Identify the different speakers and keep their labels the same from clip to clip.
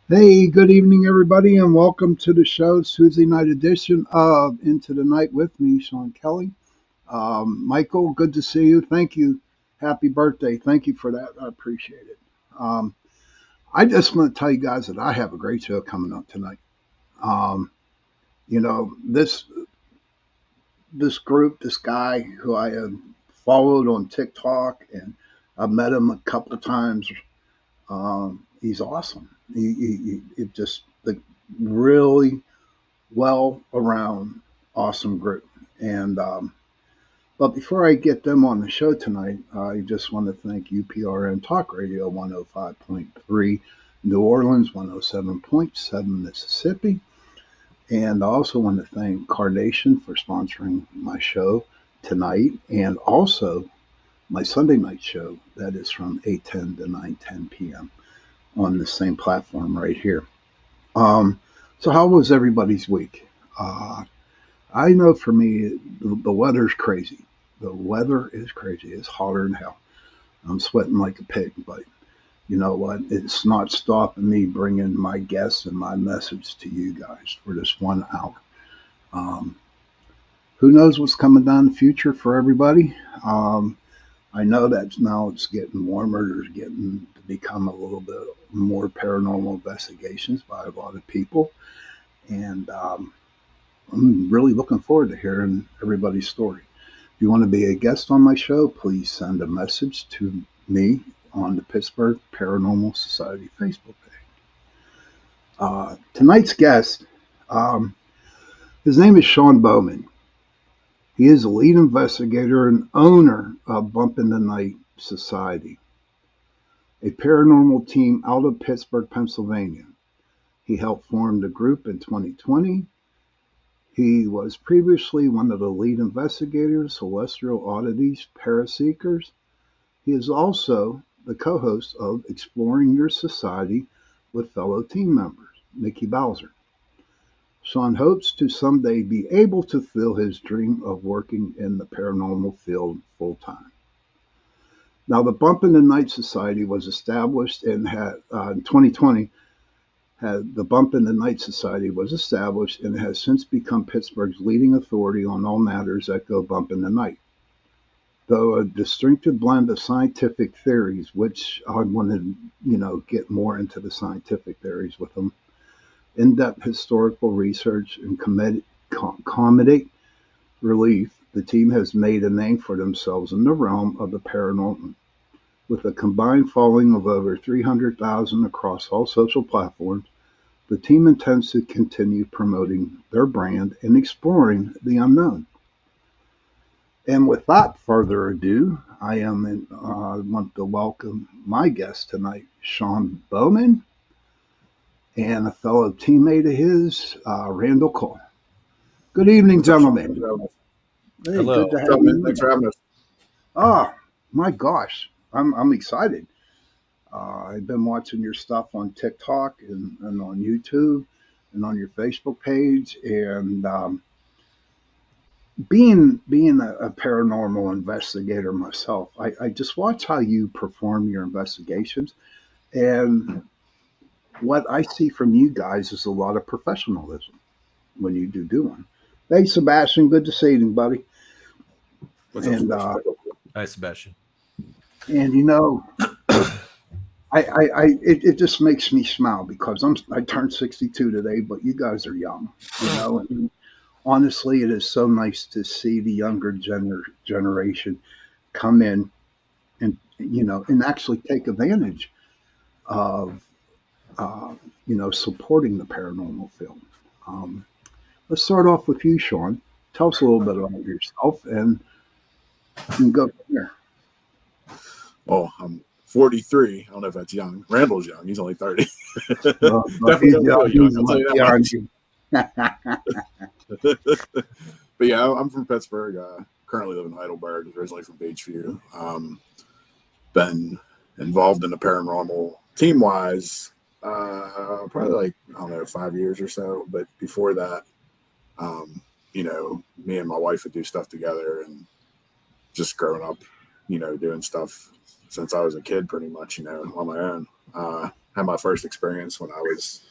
Speaker 1: Hey, good evening, everybody, and welcome to the show, Tuesday night edition of Into the Night with me, Sean Kelly. Michael, good to see you. Thank you. Happy birthday. Thank you for that. I appreciate it. Um, I just want to tell you guys that I have a great show coming up tonight. Um, this group, this guy who I have followed on TikTok, and I've met him a couple of times. He's awesome. It just the really well around awesome group. And but before I get them on the show tonight, I just want to thank UPRN Talk Radio 105.3 New Orleans, 107.7 Mississippi, and I also want to thank Carnation for sponsoring my show tonight, and also my Sunday night show that is from 8:10 to 9:10 p.m. on the same platform right here. Um, so how was everybody's week? Uh, I know for me, the weather's crazy. The weather is crazy. It's hotter than hell. I'm sweating like a pig, but you know what? It's not stopping me bringing my guests and my message to you guys for this 1 hour. Um, who knows what's coming down the future for everybody? I know that now it's getting warmer. There's getting to become a little bit more paranormal investigations by a lot of people, and I'm really looking forward to hearing everybody's story. If you want to be a guest on my show, please send a message to me on the Pittsburgh Paranormal Society Facebook page. Tonight's guest, um, his name is Sean Bowman. He is a lead investigator and owner of Bump in the Night Society, a paranormal team out of Pittsburgh, Pennsylvania. He helped form the group in 2020. He was previously one of the lead investigators, Celestial Oddities, Paraseekers. He is also the co-host of Exploring Your Society with fellow team members, Mickey Bowser. Sean hopes to someday be able to fulfill his dream of working in the paranormal field full time. Now, the Bump in the Night Society was established in 2020. The Bump in the Night Society was established and has since become Pittsburgh's leading authority on all matters that go bump in the night. Though a distinctive blend of scientific theories, which I want to, get more into the scientific theories with them, in-depth historical research, and comedic relief, the team has made a name for themselves in the realm of the paranormal. With a combined following of over 300,000 across all social platforms, the team intends to continue promoting their brand and exploring the unknown. And without further ado, want to welcome my guest tonight, Sean Bowman, and a fellow teammate of his, Randall Cole. Good evening,
Speaker 2: What's up, Sean?
Speaker 1: gentlemen.
Speaker 2: Thanks for having us.
Speaker 1: Hey, good
Speaker 3: Hello.
Speaker 1: to
Speaker 2: What's
Speaker 1: have
Speaker 2: up, man?
Speaker 1: you
Speaker 2: Thanks
Speaker 1: in.
Speaker 2: for having us.
Speaker 1: Oh, my gosh, I'm excited. I've been watching your stuff on TikTok and on YouTube and on your Facebook page, and being a paranormal investigator myself, I just watch how you perform your investigations, and what I see from you guys is a lot of professionalism when you do one. Hey, Sebastian, good to see you, buddy.
Speaker 2: What's up,
Speaker 1: And
Speaker 2: Sebastian?
Speaker 3: Hi, Sebastian.
Speaker 1: and it just makes me smile because I turned 62 today, but you guys are young, and honestly, it is so nice to see the younger generation come in and actually take advantage of supporting the paranormal field. Um, let's start off with you, Sean. Tell us a little bit about yourself, and you can go from there.
Speaker 2: Oh, I'm 43. I don't know if that's young. Randall's young. He's only 30.
Speaker 1: But
Speaker 2: Definitely don't feel young.
Speaker 1: he's
Speaker 2: I'll tell you
Speaker 1: beyond
Speaker 2: that
Speaker 1: you.
Speaker 2: much. But yeah, I'm from Pittsburgh. Currently live in Heidelberg. Originally from Beachview. Been involved in the paranormal team-wise probably like, I don't know, 5 years or so. But before that, me and my wife would do stuff together and just growing up, doing stuff since I was a kid, pretty much, on my own. had my first experience when I was,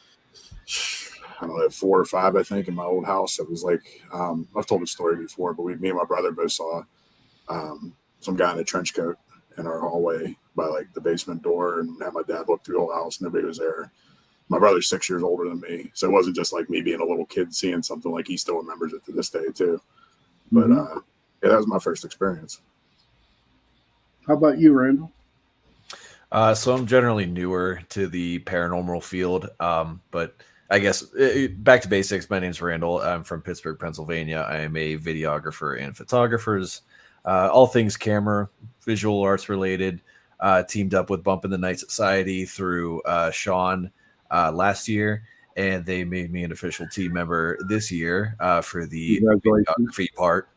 Speaker 2: I don't know, 4 or 5, I think, in my old house. It was like, I've told the story before, but me and my brother both saw some guy in a trench coat in our hallway by like the basement door, and had my dad look through the whole house. Nobody was there. My brother's 6 years older than me, so it wasn't just like me being a little kid seeing something. Like, he still remembers it to this day too. But yeah, that was my first experience.
Speaker 1: How about you, Randall?
Speaker 3: So I'm generally newer to the paranormal field, but I guess back to basics. My name's Randall. I'm from Pittsburgh, Pennsylvania. I am a videographer and photographer, all things camera, visual arts related. Teamed up with Bump in the Night Society through Sean last year, and they made me an official team member this year for the videography part.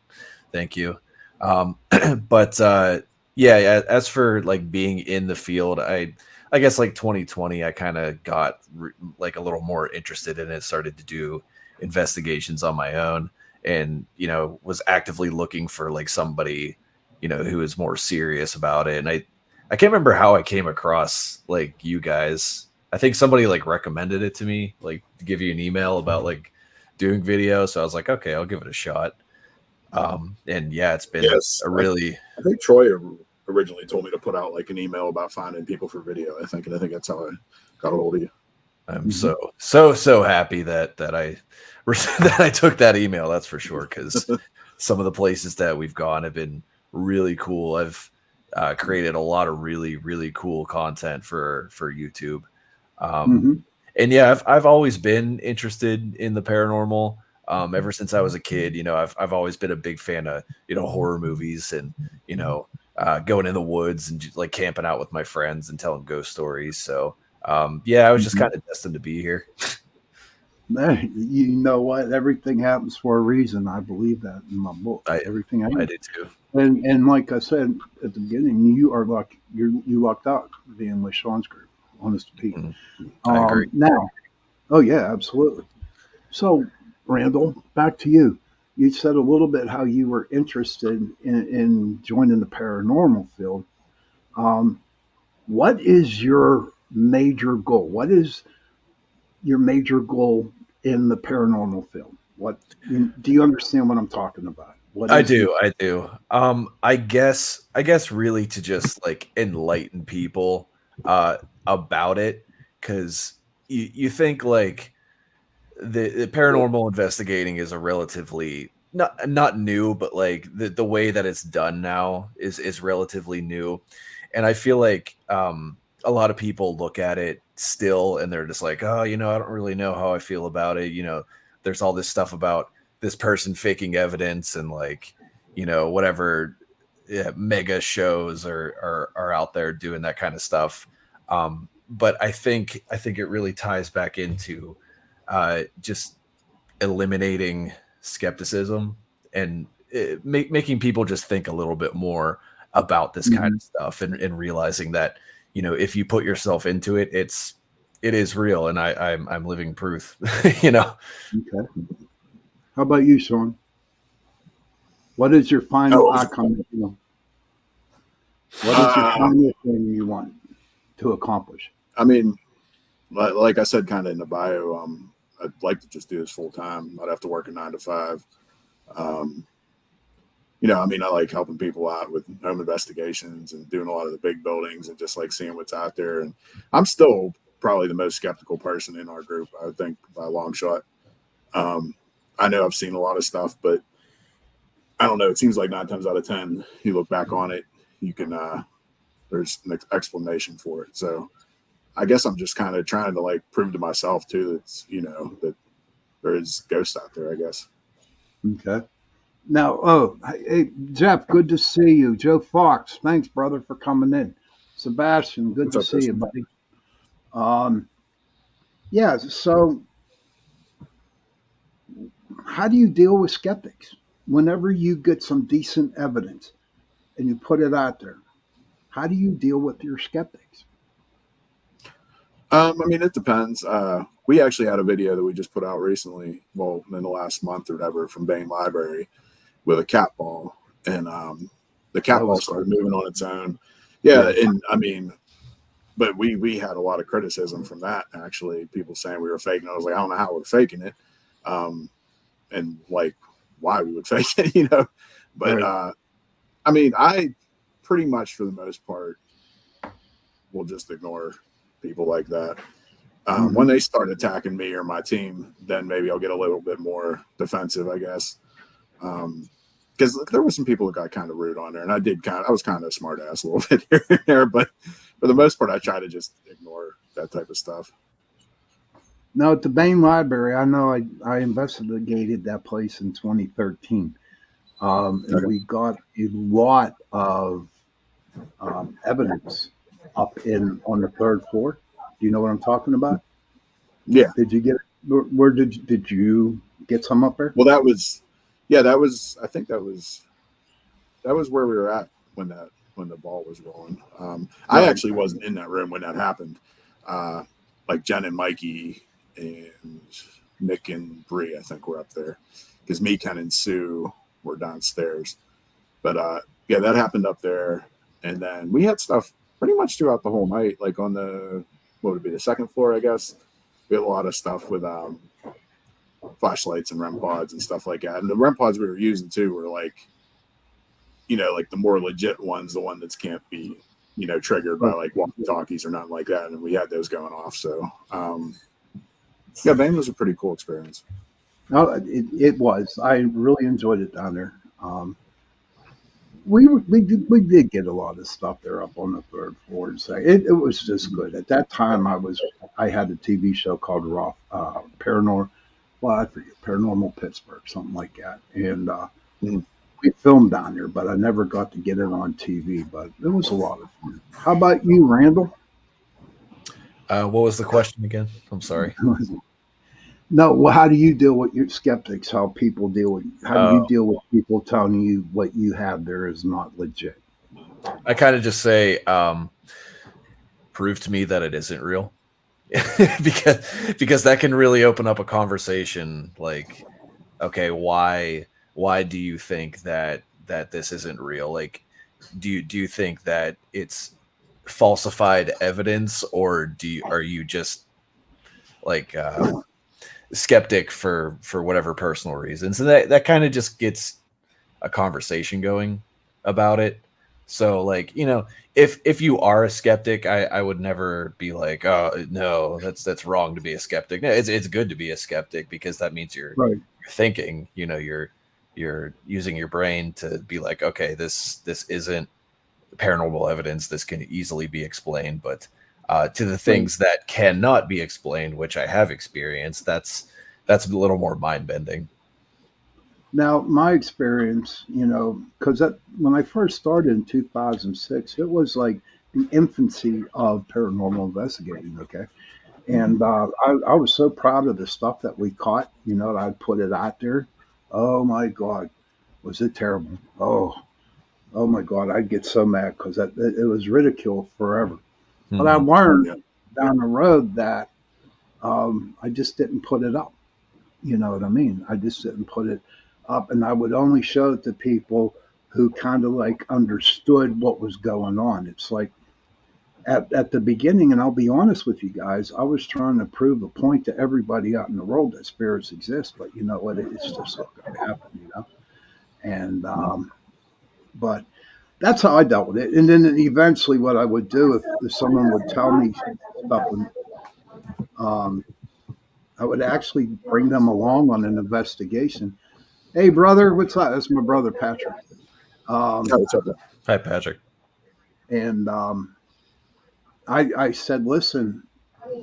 Speaker 3: Thank you. But yeah, as for like being in the field, I guess like 2020, I kind of got like a little more interested in it, started to do investigations on my own, and was actively looking for like somebody who is more serious about it. And I can't remember how I came across like you guys. I think somebody like recommended it to me, like to give you an email about like doing video. So I was like, okay, I'll give it a shot. And yeah, it's been a really.
Speaker 2: I think Troy originally told me to put out like an email about finding people for video. I think that's how I got a hold of you.
Speaker 3: I'm so happy that I that I took that email. That's for sure, because some of the places that we've gone have been really cool. I've created a lot of really cool content for YouTube. And yeah, I've always been interested in the paranormal. Ever since I was a kid, I've always been a big fan of, horror movies and, going in the woods and just, like, camping out with my friends and telling ghost stories. So, yeah, I was just kind of destined to be here.
Speaker 1: You know what? Everything happens for a reason. I believe that in my book. Everything
Speaker 3: I do too.
Speaker 1: And like I said at the beginning, you lucked out being with Sean's group, Honest to Pete.
Speaker 3: I agree.
Speaker 1: Now, oh yeah, absolutely. So, Randall, back to you. You said a little bit how you were interested in joining the paranormal field. What is your major goal? What is your major goal in the paranormal field? Do you understand what I'm talking about?
Speaker 3: I do. I guess really to just like enlighten people about it, because you think like the paranormal investigating is a relatively not new, but like the way that it's done now is relatively new, and I feel like a lot of people look at it still and they're just like, oh, I don't really know how I feel about it. There's all this stuff about this person faking evidence and like, whatever mega shows are out there doing that kind of stuff. But I think it really ties back into just eliminating skepticism and making people just think a little bit more about this kind of stuff, and realizing that, if you put yourself into it, it is real. And I'm living proof, Okay.
Speaker 1: How about you, Sean? What is your final outcome? What is your final thing you want to accomplish?
Speaker 2: I mean, like I said, kind of in the bio, I'd like to just do this full time. I'd have to work a 9 to 5. I like helping people out with home investigations and doing a lot of the big buildings and just like seeing what's out there. And I'm still probably the most skeptical person in our group, I would think, by a long shot. I know I've seen a lot of stuff, but I don't know. It seems like 9 times out of 10, you look back on it, you can, there's an explanation for it. So I guess I'm just kind of trying to like prove to myself too, that there is ghosts out there, I guess.
Speaker 1: Okay. Now, hey, Jeff, good to see you. Joe Fox, thanks, brother, for coming in. Sebastian, good to see you, buddy. Yeah, so how do you deal with skeptics? Whenever you get some decent evidence and you put it out there, how do you deal with your skeptics?
Speaker 2: It depends. We actually had a video that we just put out recently, well, in the last month or whatever, from Bain Library with a cat ball, and the cat ball started moving on its own. Yeah, and but we had a lot of criticism from that. Actually, people saying we were faking. I was like, I don't know how we're faking it, and like why we would fake it, you know. But
Speaker 1: Right.
Speaker 2: I mean, I pretty much for the most part will just ignore people like that. When
Speaker 1: Mhm.
Speaker 2: they start attacking me or my team, then maybe I'll get a little bit more defensive, I guess. Because there were some people that got kind of rude on there, and I was kind of a smart ass a little bit here and there, but for the most part, I try to just ignore that type of stuff.
Speaker 1: Now at the main library, I know I investigated that place in 2013, and
Speaker 2: Okay.
Speaker 1: we got a lot of evidence up in on the third floor. Do you know what I'm talking about?
Speaker 2: Yeah.
Speaker 1: Did you get where did you get some up there?
Speaker 2: Well, that was, yeah, that was. I think that was where we were at when the ball was rolling. I
Speaker 1: Right.
Speaker 2: actually wasn't in that room when that happened. Uh, like Jen and Mikey and Nick and Bree, I think were up there because me, Ken, and Sue were downstairs. But yeah, that happened up there, and then we had stuff pretty much throughout the whole night. Like on the what would be the second floor, I guess. We had a lot of stuff with flashlights and REM pods and stuff like that. And the REM pods we were using too were like, you know, like the more legit ones, the one that can't be, you know, triggered by
Speaker 1: Right.
Speaker 2: like walkie talkies or nothing like that. And we had those going off. So, yeah, Bane was a pretty cool experience.
Speaker 1: No, it was. I really enjoyed it down there. We did get a lot of stuff there up on the third floor and say it was just good. At that time, I had a TV show called Raw Paranormal. Well, I forget Paranormal Pittsburgh, something like that, and
Speaker 2: Mhm.
Speaker 1: we filmed down there, but I never got to get it on TV. But it was a lot of fun. How about you, Randall?
Speaker 3: What was the question again? I'm sorry.
Speaker 1: No, well, how do you deal with your skeptics? How people deal with? How do you
Speaker 3: Oh,
Speaker 1: deal with people telling you what you have there is not legit?
Speaker 3: I kind of just say, prove to me that it isn't real. Because that can really open up a conversation like, okay, why do you think that this isn't real? Like, do you think that it's falsified evidence, or are you just like skeptic for whatever personal reasons? And that kind of just gets a conversation going about it. So like, if you are a skeptic, I would never be like, oh no, that's wrong to be a skeptic. No, it's good to be a skeptic because that means
Speaker 1: Right.
Speaker 3: you're thinking, you're using your brain to be like, okay, this isn't paranormal evidence. This can easily be explained, but to the
Speaker 1: Right.
Speaker 3: things that cannot be explained, which I have experienced, that's a little more mind bending.
Speaker 1: Now, my experience, because when I first started in 2006, it was like the infancy of paranormal investigating. Okay, and I was so proud of the stuff that we caught. That I put it out there. Oh my God, was it terrible? Oh my God, I'd get so mad because it was ridiculed forever. But I
Speaker 3: Mhm.
Speaker 1: learned
Speaker 2: Yeah.
Speaker 1: down the road that I just didn't put it up. You know what I mean? I just didn't put it up, and I would only show it to people who kind of like understood what was going on. It's like at the beginning, and I'll be honest with you guys, I was trying to prove a point to everybody out in the world that spirits exist, but you know what? It's just not going to happen. And but that's how I dealt with it. And then eventually, what I would do if someone would tell me stuff, um, I would actually bring them along on an investigation. Hey, brother, what's up? That's my brother Patrick.
Speaker 2: Oh,
Speaker 1: Um,
Speaker 2: what's up there?
Speaker 3: Hi, Patrick.
Speaker 1: and I said, listen,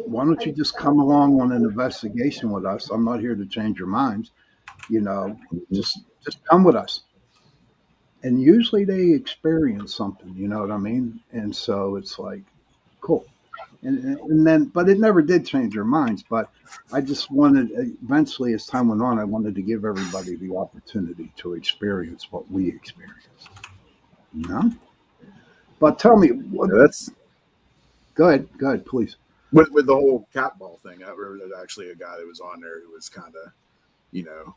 Speaker 1: why don't you just come along on an investigation with us? I'm not here to change your minds. You know, just come with us. And usually they experience something. You know what I mean? And so it's like, cool. And then, but it never did change their minds. But I just wanted, eventually, as time went on, I wanted to give everybody the opportunity to experience what we experienced. You know? But tell me, what,
Speaker 2: Yeah, that's
Speaker 1: go ahead, please.
Speaker 2: with the whole cat ball thing. I remember there's actually a guy that was on there who was kind of, you know,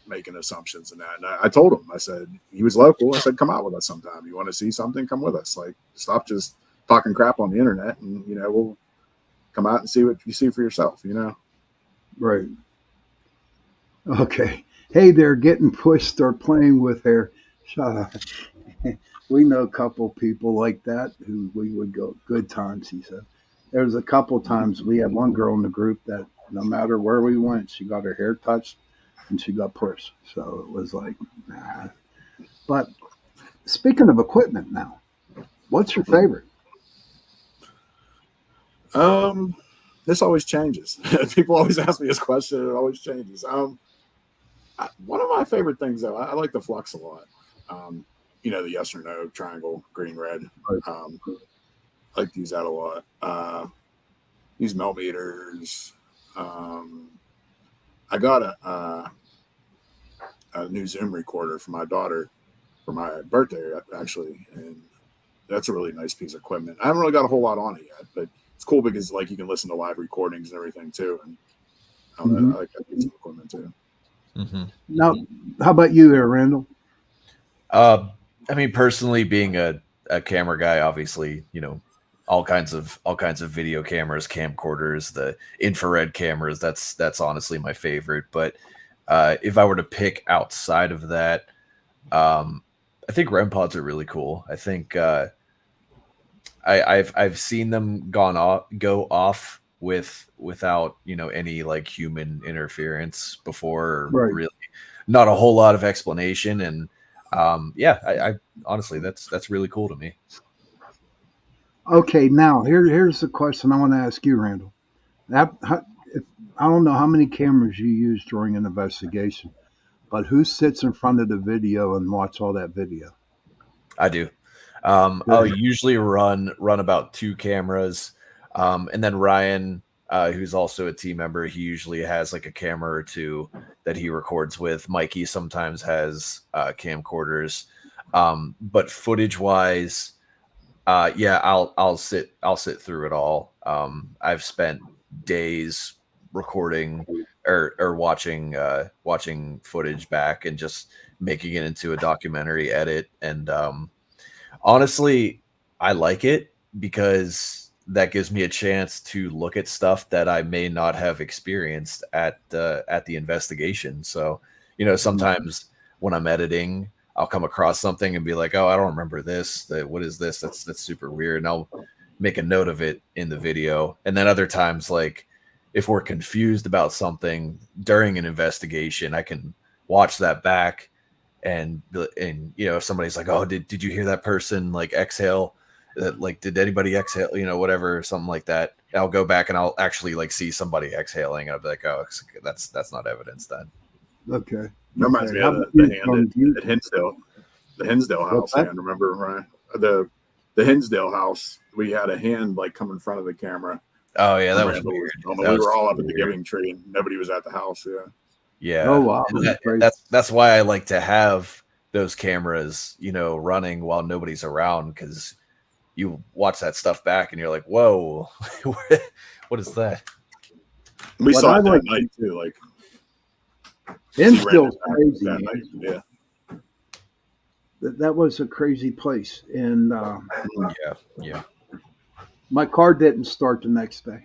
Speaker 2: making assumptions and that. And I told him, I said, he was local. I said, come out with us sometime. You want to see something? Come with us. Like, stop just talking crap on the internet, and we'll come out and see what you see for yourself.
Speaker 1: Right. Okay. Hey, they're getting pushed or playing with their. Shut up. We know a couple people like that who we would go good times. He said there was a couple times we had one girl in the group that no matter where we went, she got her hair touched and she got pushed. So it was like, nah. But speaking of equipment now, what's your favorite?
Speaker 2: This always changes. People always ask me this question. It always changes. One of my favorite things, though, I like the flux a lot. The yes or no triangle, green, red. I like to use that a lot. Use millimeters. I got a new Zoom recorder for my daughter for my birthday, actually, and that's a really nice piece of equipment. I haven't really got a whole lot on it yet, but it's cool because like you can listen to live recordings and everything too, and I like that piece of equipment too.
Speaker 3: Mm-hmm.
Speaker 1: Now, how about you there, Randall?
Speaker 3: I mean, personally, being a camera guy, obviously, all kinds of video cameras, camcorders, the infrared cameras. That's honestly my favorite. But if I were to pick outside of that, I think REM pods are really cool. I think I've seen them go off without any like human interference before,
Speaker 1: Right.
Speaker 3: really not a whole lot of explanation. And I honestly that's really cool to me.
Speaker 1: Okay, now here's the question I want to ask you, Randall. I don't know how many cameras you use during an investigation, but who sits in front of the video and watch all that video?
Speaker 3: I do. I'll usually run about 2 cameras, and then Ryan, who's also a team member, he usually has like a camera or 2 that he records with. Mikey sometimes has camcorders, but footage wise, I'll sit through it all. I've spent days recording or watching footage back and just making it into a documentary edit. And honestly, I like it because that gives me a chance to look at stuff that I may not have experienced at the investigation. So, sometimes when I'm editing, I'll come across something and be like, "Oh, I don't remember this. What is this? That's super weird." And I'll make a note of it in the video. And then other times, like if we're confused about something during an investigation, I can watch that back and if somebody's like, "Oh, did you hear that person like exhale? Like, did anybody exhale? Whatever, something like that." I'll go back and I'll actually like see somebody exhaling, and I'll be like, "Oh, that's not evidence then."
Speaker 1: Okay.
Speaker 2: That reminds me of the hand at Hinsdale, the Hinsdale house hand. Remember, Ryan? The Hinsdale house. We had a hand like come in front of the camera.
Speaker 3: Oh yeah, that was weird.
Speaker 2: We were all up at the giving tree, and nobody was at the house. Yeah.
Speaker 3: Yeah.
Speaker 1: Oh wow.
Speaker 3: That's why I like to have those cameras, running while nobody's around, because you watch that stuff back and you're like, "Whoa, what is that?"
Speaker 2: We saw it that night too. Like,
Speaker 1: Instill's crazy.
Speaker 2: That night. Yeah.
Speaker 1: That was a crazy place, and
Speaker 3: yeah.
Speaker 1: My car didn't start the next day.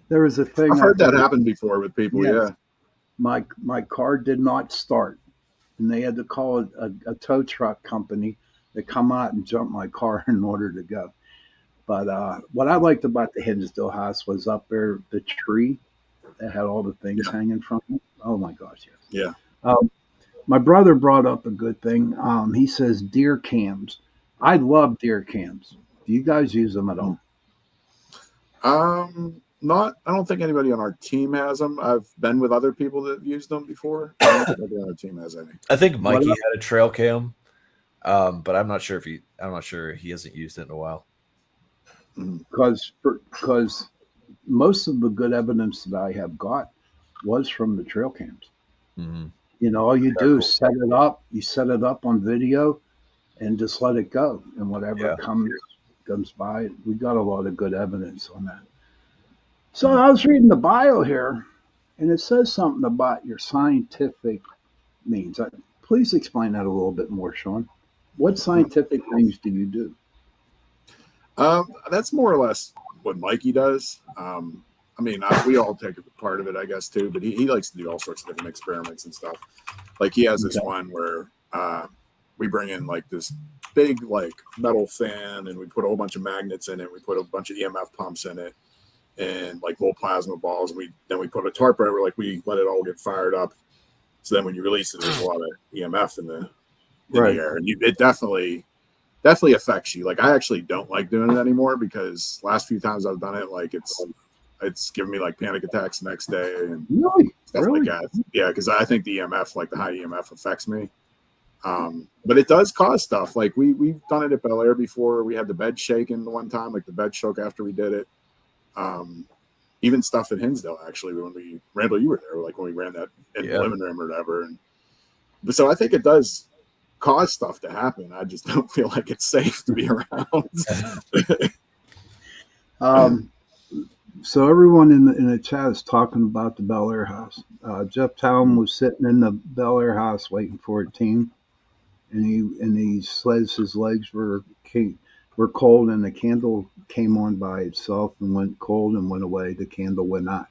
Speaker 1: There was a thing.
Speaker 2: I've heard that happen before with people. Yes.
Speaker 1: Yeah. My car did not start, and they had to call a tow truck company to come out and jump my car in order to go. But what I liked about the Hinsdale house was up there, the tree that had all the things hanging from it. Oh my gosh, yes.
Speaker 2: Yeah.
Speaker 1: My brother brought up a good thing. He says deer cams. I love deer cams. Do you guys use them at all?
Speaker 2: Not. I don't think anybody on our team has them. I've been with other people that have used them before. I don't think anybody on our team has any.
Speaker 3: I think Mikey had a trail cam, but I'm not sure he hasn't used it in a while.
Speaker 1: Because most of the good evidence that I have got was from the trail cams.
Speaker 3: Mm-hmm.
Speaker 1: All you do is set it up. You set it up on video, and just let it go. And whatever comes by, we got a lot of good evidence on that. So I was reading the bio here, and it says something about your scientific means. Please explain that a little bit more, Sean. What scientific things do you do?
Speaker 2: That's more or less what Mikey does. I mean, we all take a part of it, I guess, too. But he likes to do all sorts of different experiments and stuff. Like he has this
Speaker 1: Okay.
Speaker 2: one where we bring in like this big like metal fan, and we put a whole bunch of magnets in it. We put a bunch of EMF pumps in it, and like little plasma balls. And we put a tarp over, like we let it all get fired up. So then when you release it, there's a lot of EMF in the
Speaker 1: Right.
Speaker 2: air, and it definitely affects you. Like I actually don't like doing it anymore because last few times I've done it, like it's giving me like panic attacks the next day and
Speaker 1: Really?
Speaker 2: stuff like that. Yeah, because I think the EMF, like the high EMF, affects me. But it does cause stuff. Like we've done it at Bel Air before. We had the bed shaken the one time, like the bed shook after we did it. Even stuff at Hinsdale actually when Randall, you were there, like when we ran that in the living room or whatever. But so I think it does cause stuff to happen. I just don't feel like it's safe to be around.
Speaker 1: So everyone in the chat is talking about the Bel Air house. Jeff Town was sitting in the Bel Air house waiting for a team, and he says his legs were cold, and the candle came on by itself and went cold and went away. The candle went out.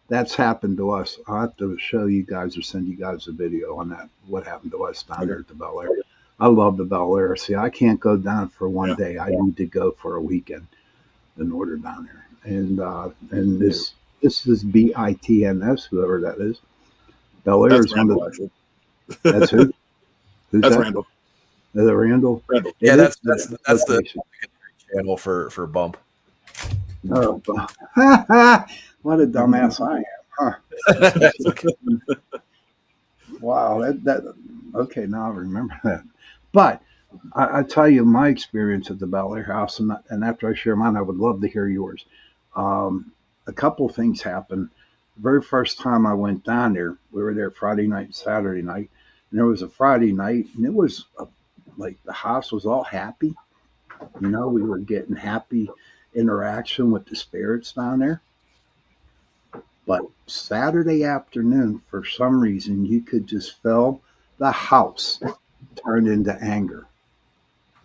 Speaker 1: That's happened to us. I'll have to show you guys or send you guys a video on that. What happened to us down there at the Bel Air? I love the Bel Air. See, I can't go down for one day. I need to go for a weekend in order down there. And this is BITNS, whoever that is. Bel Air is
Speaker 2: Randall,
Speaker 1: one of the. That's who? Who's
Speaker 2: that's
Speaker 1: that?
Speaker 2: Randall.
Speaker 1: Is it Randall?
Speaker 2: Randall.
Speaker 3: Yeah, that's the channel for Bump.
Speaker 1: Oh, what a dumbass I am, huh? Wow, that okay. Now I remember that. But I tell you my experience at the Bel Air House, and after I share mine, I would love to hear yours. A couple of things happened. The very first time I went down there, we were there Friday night and Saturday night, and there was a Friday night, and it was like the house was all happy. You know, we were getting happy interaction with the spirits down there. But Saturday afternoon, for some reason, you could just feel the house turn into anger.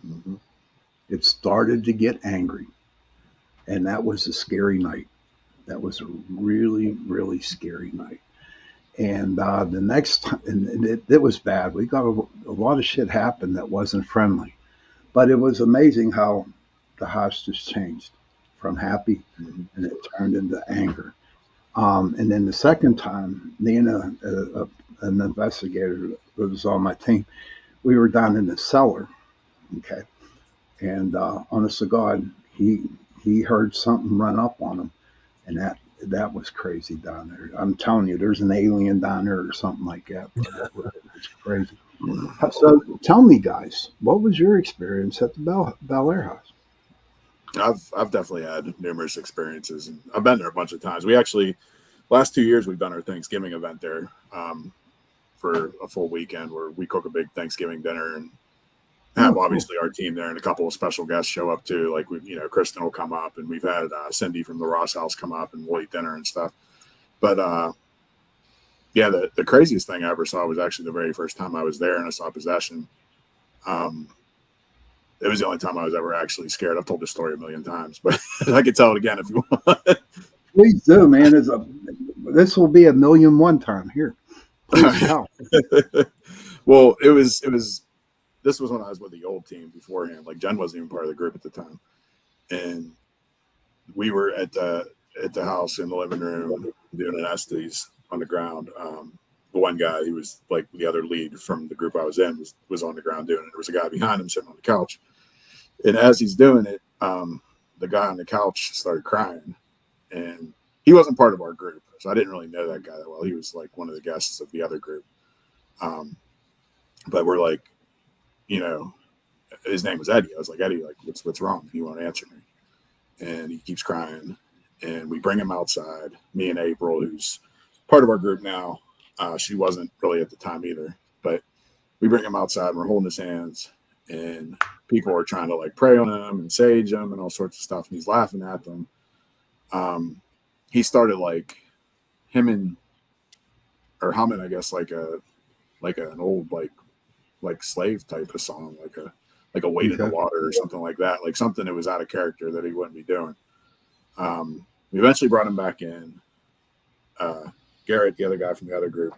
Speaker 2: Mm-hmm.
Speaker 1: It started to get angry. And that was a scary night. That was a really, really scary night. And the next time, and it was bad. We got a lot of shit happened that wasn't friendly. But it was amazing how the house just changed from happy and it turned into anger. And then the second time, Nina, an investigator that was on my team, we were down in the cellar, okay, and honest to God, he heard something run up on him, and that was crazy down there. I'm telling you, there's an alien down there or something like that. It's crazy. So tell me, guys, what was your experience at the Bel Air House?
Speaker 2: I've definitely had numerous experiences, and I've been there a bunch of times. We actually last 2 years we've done our Thanksgiving event there for a full weekend where we cook a big Thanksgiving dinner and have obviously our team there and a couple of special guests show up too. Like Kristen will come up, and we've had Cindy from the Ross House come up and we'll eat dinner and stuff. But yeah, the craziest thing I ever saw was actually the very first time I was there and I saw possession. It was the only time I was ever actually scared. I've told this story a million times, but I could tell it again if you want.
Speaker 1: Please do, man. This will be 1,000,001 time here. Please tell.
Speaker 2: Well, it was. This was when I was with the old team beforehand. Like Jen wasn't even part of the group at the time, and we were at the house in the living room doing an Estes on the ground. The one guy who was like the other lead from the group I was in was on the ground doing it. There was a guy behind him sitting on the couch. And as he's doing it, the guy on the couch started crying. And he wasn't part of our group, so I didn't really know that guy that well. He was like one of the guests of the other group. But we're like, his name was Eddie. I was like, Eddie, like, what's wrong? He won't answer me. And he keeps crying. And we bring him outside, me and April, who's part of our group now. She wasn't really at the time either. But we bring him outside and we're holding his hands. And people are trying to like pray on him and sage him and all sorts of stuff. And he's laughing at them. He started like humming, I guess, like an old like slave type of song, like like a weight in the
Speaker 1: Okay.
Speaker 2: water or something like that, like something that was out of character that he wouldn't be doing. We eventually brought him back in. Garrett, the other guy from the other group,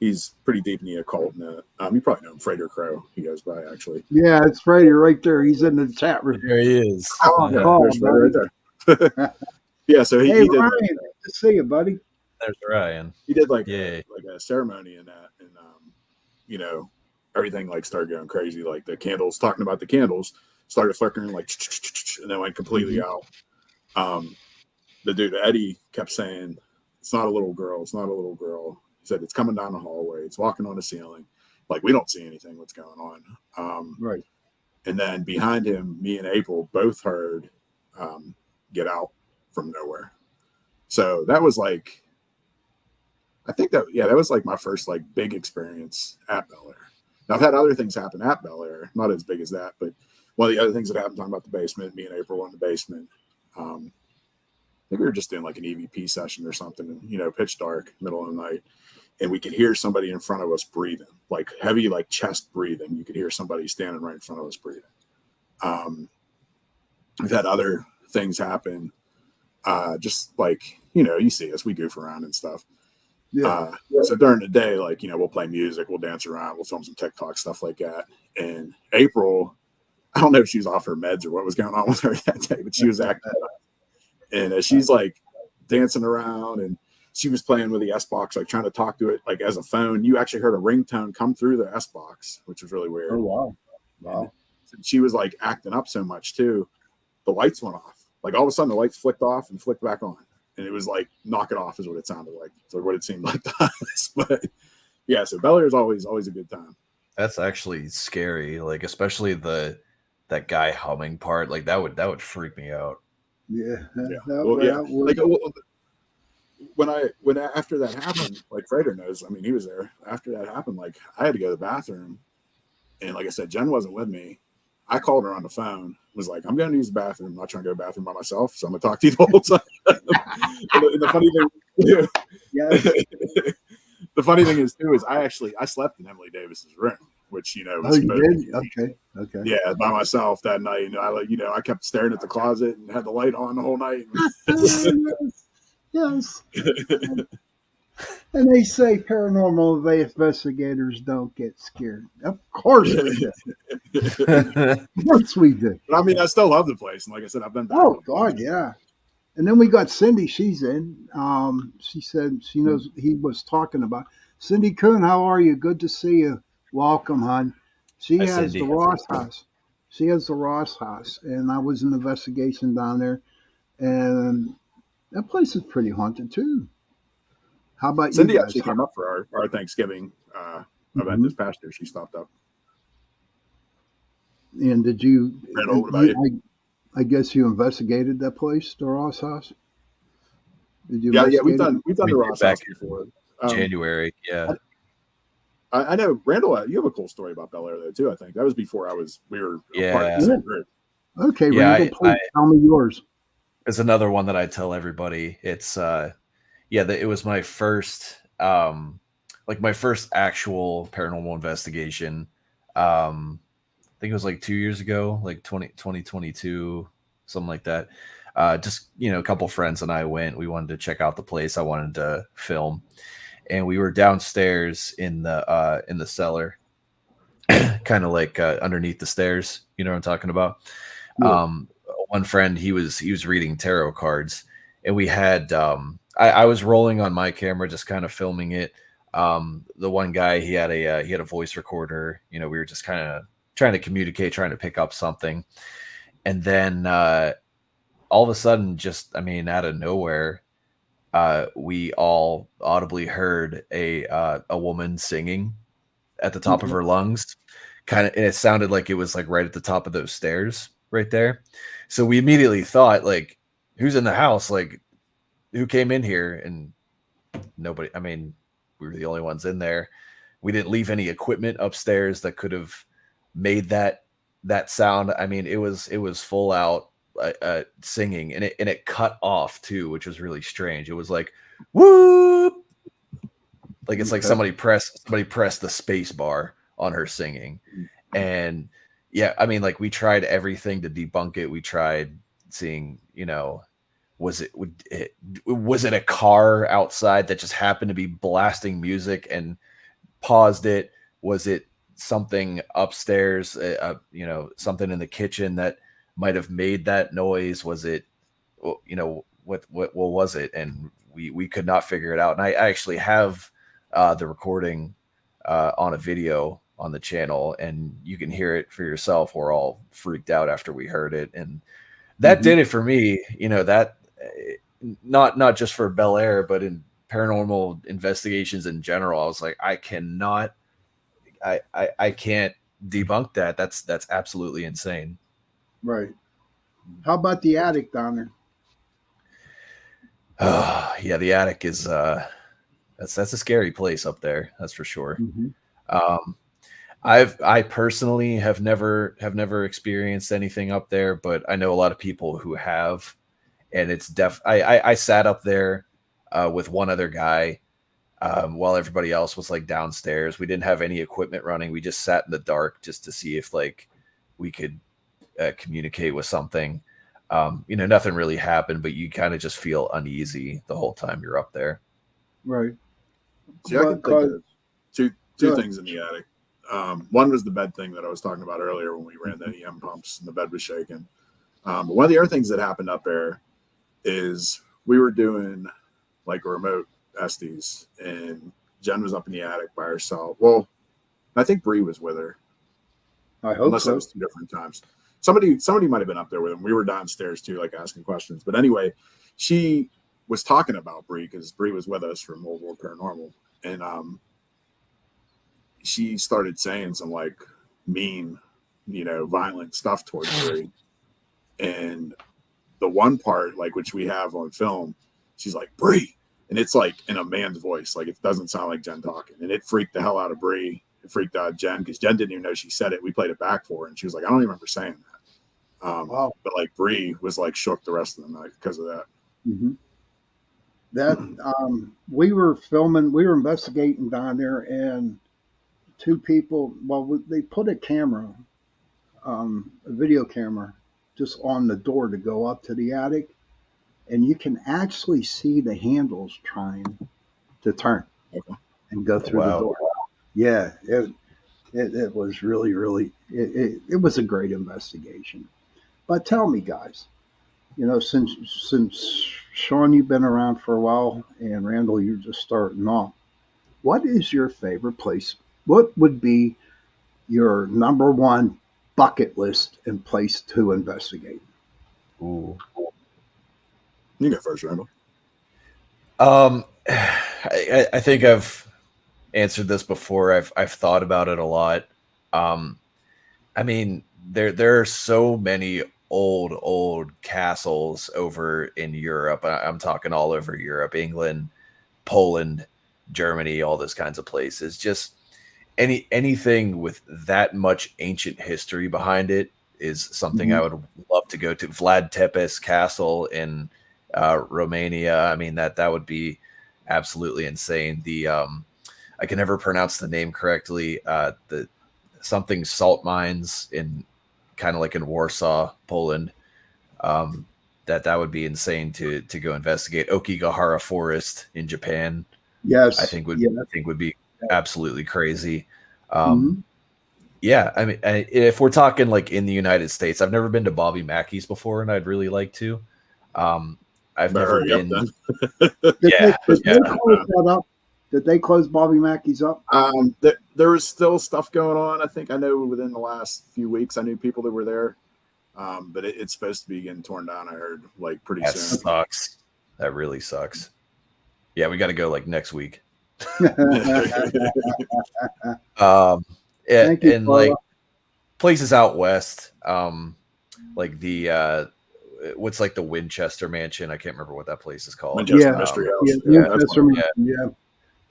Speaker 2: he's pretty deep in the occult. You probably know him, Frater Crow. He goes by actually.
Speaker 1: Yeah, it's Freddie right there. He's in the chat room.
Speaker 3: There he is.
Speaker 1: Oh,
Speaker 2: Yeah,
Speaker 1: call
Speaker 2: there's
Speaker 1: him,
Speaker 2: Frater right there. Yeah, so
Speaker 1: hey,
Speaker 2: he did.
Speaker 1: Ryan, good to see you, buddy.
Speaker 3: There's Ryan.
Speaker 2: He did like
Speaker 3: Yay.
Speaker 2: a ceremony in that, and you know, everything like started going crazy. Like the candles, talking about the candles, started flickering like, and then went completely out. The dude Eddie kept saying, "It's not a little girl. It's not a little girl." He said, "It's coming down the hallway. It's walking on the ceiling. Like we don't see anything. What's going on?"
Speaker 1: Right.
Speaker 2: And then behind him, me and April both heard "Get Out" from nowhere. So that was like, I think that was like my first like big experience at Bel Air. Now I've had other things happen at Bel Air, not as big as that, but one of the other things that happened, talking about the basement, me and April were in the basement. I think we were just doing like an EVP session or something, and pitch dark, middle of the night, and we could hear somebody in front of us breathing, like heavy, like chest breathing. You could hear somebody standing right in front of us breathing. We've had other things happen, just like you see us, we goof around and stuff.
Speaker 1: Yeah.
Speaker 2: So during the day, like we'll play music, we'll dance around, we'll film some TikTok stuff like that. And April, I don't know if she was off her meds or what was going on with her that day, but she was acting up. And she's like dancing around, and she was playing with the S box, like trying to talk to it like as a phone. You actually heard a ringtone come through the S box, which was really weird.
Speaker 1: Oh wow.
Speaker 2: And she was like acting up so much too. The lights went off. Like all of a sudden the lights flicked off and flicked back on. And it was like knock it off is what it sounded like. So what it seemed like to us. But yeah, so Bel Air is always a good time.
Speaker 3: That's actually scary. Like especially that guy humming part. Like that would freak me out.
Speaker 1: Yeah.
Speaker 2: Like when after that happened, like Frater knows, I mean, he was there. After that happened, like I had to go to the bathroom, and like I said, Jen wasn't with me. I called her on the phone. Was like, I'm going to use the bathroom. I'm not trying to go to the bathroom by myself, so I'm going to talk to you the whole time. and the funny thing, the funny thing is too is I slept in Emily Davis's room, which was
Speaker 1: you did? Okay.
Speaker 2: Yeah, by myself that night. I kept staring at the closet and had the light on the whole night.
Speaker 1: Yes. And they say paranormal investigators don't get scared. Of course we do. Of course we do.
Speaker 2: But I mean, I still love the place, and like I said, I've been back.
Speaker 1: Oh God, yeah. And then we got Cindy. She's in. She said she knows he was talking about. Cindy Kuhn, how are you? Good to see you. Welcome, hon. She
Speaker 3: Hi,
Speaker 1: has
Speaker 3: Cindy.
Speaker 1: the Ross house. She has the Ross house, and I was in the investigation down there, and that place is pretty haunted too. How about
Speaker 2: Cindy
Speaker 1: you guys?
Speaker 2: actually came up for our Thanksgiving event this past year. She stopped up.
Speaker 1: And did you?
Speaker 2: Randall, what about you?
Speaker 1: I guess you investigated that place, the Ross house. Did you?
Speaker 2: Yeah, we've
Speaker 1: investigate
Speaker 2: done the
Speaker 3: did
Speaker 2: Ross
Speaker 3: back
Speaker 2: house before.
Speaker 3: January, yeah.
Speaker 2: I know, Randall. You have a cool story about Bel Air though too. I think that was before we were
Speaker 3: Yeah.
Speaker 2: part of the same group.
Speaker 1: Okay,
Speaker 3: Yeah,
Speaker 1: Randall, please tell me yours.
Speaker 3: It's another one that I tell everybody. It's it was my first my first actual paranormal investigation. I think it was like 2 years ago, like 2022, something like that. Just a couple friends and I went. We wanted to check out the place. I wanted to film, and we were downstairs in the cellar, kind of like underneath the stairs. You know what I'm talking about?
Speaker 1: Yeah.
Speaker 3: One friend, he was reading tarot cards, and we had I was rolling on my camera, just kind of filming it. The one guy, he had a voice recorder. We were just kind of trying to communicate, trying to pick up something, and then all of a sudden, just out of nowhere, we all audibly heard a woman singing at the top of her lungs, and it sounded like it was like right at the top of those stairs right there. So we immediately thought, like, who's in the house? Like, who came in here? And nobody. We were the only ones in there. We didn't leave any equipment upstairs that could have made that sound. It was full out singing, and it cut off too, which was really strange. It was like whoop, like it's like somebody pressed the space bar on her singing. And yeah, I mean, like we tried everything to debunk it. We tried seeing, was it a car outside that just happened to be blasting music and paused it? Was it something upstairs, something in the kitchen that might have made that noise? Was it, what was it? And we could not figure it out. And I actually have the recording on a video on the channel, and you can hear it for yourself. We're all freaked out after we heard it, and that did it for me. That not just for Bel Air, but in paranormal investigations in general. I was like, I can't debunk that. That's absolutely insane.
Speaker 1: Right. How about the attic down there?
Speaker 3: Yeah, the attic is that's a scary place up there. That's for sure.
Speaker 1: Mm-hmm.
Speaker 3: Um, I personally have never experienced anything up there, but I know a lot of people who have, and it's I sat up there with one other guy while everybody else was like downstairs. We didn't have any equipment running. We just sat in the dark just to see if like we could communicate with something. Nothing really happened, but you kind of just feel uneasy the whole time you're up there.
Speaker 1: Right.
Speaker 2: See, I can think of two things in the attic. One was the bed thing that I was talking about earlier when we ran the EM pumps and the bed was shaking. But one of the other things that happened up there is we were doing like a remote Estes, and Jen was up in the attic by herself. Well, I think Bree was with her.
Speaker 1: I hope
Speaker 2: unless
Speaker 1: so.
Speaker 2: it was two different times. Somebody might have been up there with him. We were downstairs too, like asking questions. But anyway, she was talking about Bree because Bree was with us from Old World Paranormal, and she started saying some like mean, violent stuff towards Bree. And the one part, like which we have on film, she's like Bree, and it's like in a man's voice, like it doesn't sound like Jen talking, and it freaked the hell out of Bree. It freaked out Jen because Jen didn't even know she said it. We played it back for her, and she was like, "I don't even remember saying that."
Speaker 1: Wow.
Speaker 2: But like Bree was like shook the rest of the night because of that.
Speaker 1: Mm-hmm. That we were filming, we were investigating down there, and two people. Well, they put a camera, a video camera, just on the door to go up to the attic, and you can actually see the handles trying to turn and go through the door. Yeah, it was really it was a great investigation. But tell me, guys, since Sean, you've been around for a while, and Randall, you're just starting off. What is your favorite place? What would be your number one bucket list and place to investigate?
Speaker 3: Ooh.
Speaker 2: You go first, Randall.
Speaker 3: I think I've answered this before. I've thought about it a lot. I mean, there are so many old castles over in Europe. I'm talking all over Europe, England, Poland, Germany, all those kinds of places. Just anything with that much ancient history behind it is something I would love to go to. Vlad Tepes Castle in Romania. I mean, that would be absolutely insane. The I can never pronounce the name correctly. The something salt mines in kind of like in Warsaw, Poland. That would be insane to go investigate. Okigahara Forest in Japan.
Speaker 1: Yes,
Speaker 3: I think would be absolutely crazy.
Speaker 1: Mhm.
Speaker 3: Yeah, I mean, if we're talking like in the United States, I've never been to Bobby Mackey's before, and I'd really like to. I've never been.
Speaker 1: Did they close that up? Did they close Bobby Mackey's up?
Speaker 2: There was still stuff going on. I think I know within the last few weeks, I knew people that were there. But it's supposed to be getting torn down. I heard like pretty soon.
Speaker 3: That sucks. That really sucks. Yeah, we got to go like next week.
Speaker 1: Thank you,
Speaker 3: and like places out west, like the what's like the Winchester Mansion. I can't remember what that place is called.
Speaker 2: Winchester Mystery House.
Speaker 1: Yeah.